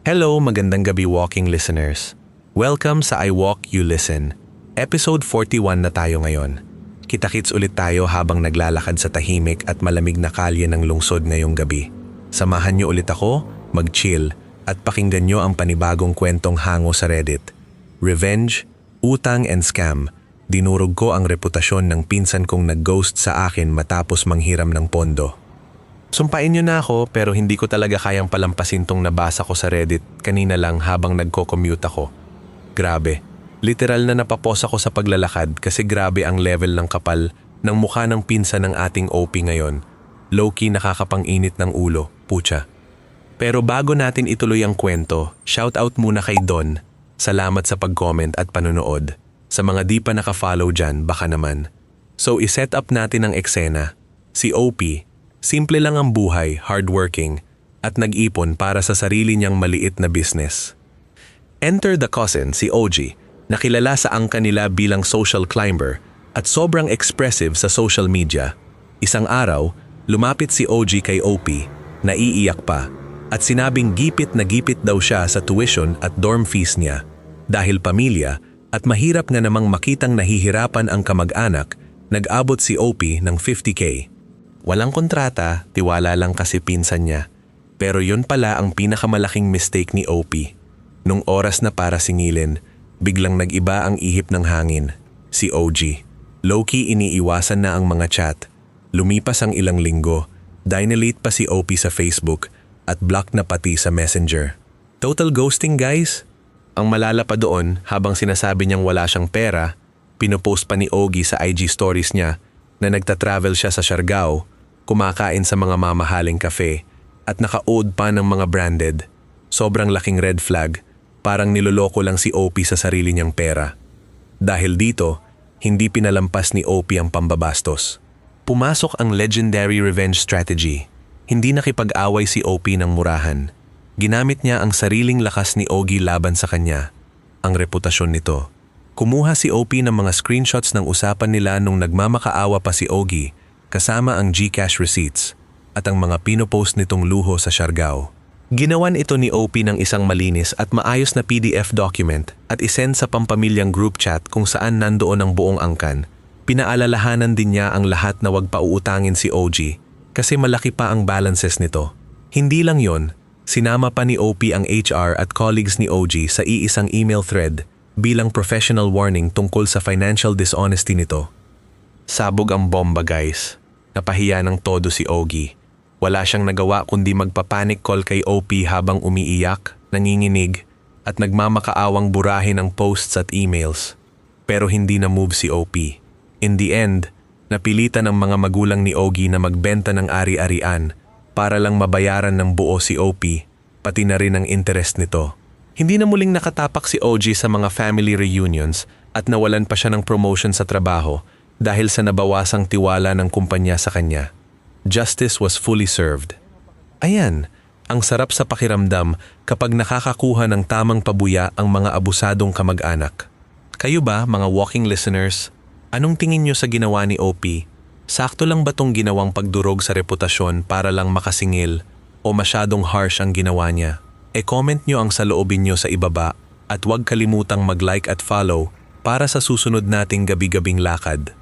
Hello, magandang gabi walking listeners. Welcome sa I Walk, You Listen. Episode 41 na tayo ngayon. Kita-kits ulit tayo habang naglalakad sa tahimik at malamig na kalye ng lungsod ngayong gabi. Samahan niyo ulit ako, mag-chill, at pakinggan niyo ang panibagong kwentong hango sa Reddit. Revenge, utang and scam. Dinurog ko ang reputasyon ng pinsan kong nag-ghost sa akin matapos manghiram ng pondo. Sumpain niyo na ako pero hindi ko talaga kayang palampasin tong nabasa ko sa Reddit kanina lang habang nagko-commute ako. Grabe, literal na napapos ako sa paglalakad kasi grabe ang level ng kapal ng mukha ng pinsan ng ating OP ngayon. Low-key nakakapang-init ng ulo, pucha. Pero bago natin ituloy ang kwento, shoutout muna kay Don. Salamat sa pag-comment at panonood. Sa mga di pa naka-follow dyan, baka naman. So iset up natin ang eksena. Si OP, simple lang ang buhay, hardworking, at nag-ipon para sa sarili niyang maliit na business. Enter the cousin, si OG, na kilala sa angka nila bilang social climber at sobrang expressive sa social media. Isang araw, lumapit si OG kay OP, naiiyak pa, at sinabing gipit na gipit daw siya sa tuition at dorm fees niya. Dahil pamilya at mahirap nga namang makitang nahihirapan ang kamag-anak, nag-abot si OP ng 50K. Walang kontrata, tiwala lang kasi pinsan niya. Pero yun pala ang pinakamalaking mistake ni OP. Nung oras na para singilin, biglang nag-iba ang ihip ng hangin. Si OG. Low-key iniiwasan na ang mga chat. Lumipas ang ilang linggo. Dinelete pa si OP sa Facebook at block na pati sa Messenger. Total ghosting, guys. Ang malala pa doon, habang sinasabi niyang wala siyang pera, pinopost pa ni Ogie sa IG stories niya na nagta-travel siya sa Siargao, kumakain sa mga mamahaling cafe, at naka-ode pa ng mga branded. Sobrang laking red flag, parang niloloko lang si OP sa sarili niyang pera. Dahil dito, hindi pinalampas ni OP ang pambabastos. Pumasok ang legendary revenge strategy. Hindi nakipag-away si OP ng murahan. Ginamit niya ang sariling lakas ni Ogie laban sa kanya, ang reputasyon nito. Kumuha si OP ng mga screenshots ng usapan nila nung nagmamakaawa pa si Ogie, kasama ang GCash receipts at ang mga pinopost nitong luho sa Siargao. Ginawan ito ni OP ng isang malinis at maayos na PDF document at isend sa pampamilyang group chat kung saan nandoon ang buong angkan. Pinaalalahanan din niya ang lahat na wag pauutangin si OG kasi malaki pa ang balances nito. Hindi lang yon, sinama pa ni OP ang HR at colleagues ni OG sa iisang email thread bilang professional warning tungkol sa financial dishonesty nito. Sabog ang bomba, guys. Napahiya ng todo si Ogie. Wala siyang nagawa kundi magpapanic call kay OP habang umiiyak, nanginginig, at nagmamakaawang burahin ang posts at emails. Pero hindi na move si OP. In the end, napilitan ng mga magulang ni Ogie na magbenta ng ari-arian para lang mabayaran ng buo si OP, pati na rin ang interest nito. Hindi na muling nakatapak si OG sa mga family reunions at nawalan pa siya ng promotion sa trabaho dahil sa nabawasang tiwala ng kumpanya sa kanya. Justice was fully served. Ayan, ang sarap sa pakiramdam kapag nakakakuha ng tamang pabuya ang mga abusadong kamag-anak. Kayo ba, mga walking listeners, anong tingin niyo sa ginawa ni OP? Sakto lang ba tong ginawang pagdurog sa reputasyon para lang makasingil o masyadong harsh ang ginawa niya? E-comment nyo ang saloobin nyo sa ibaba at huwag kalimutang mag-like at follow para sa susunod nating gabi-gabing lakad.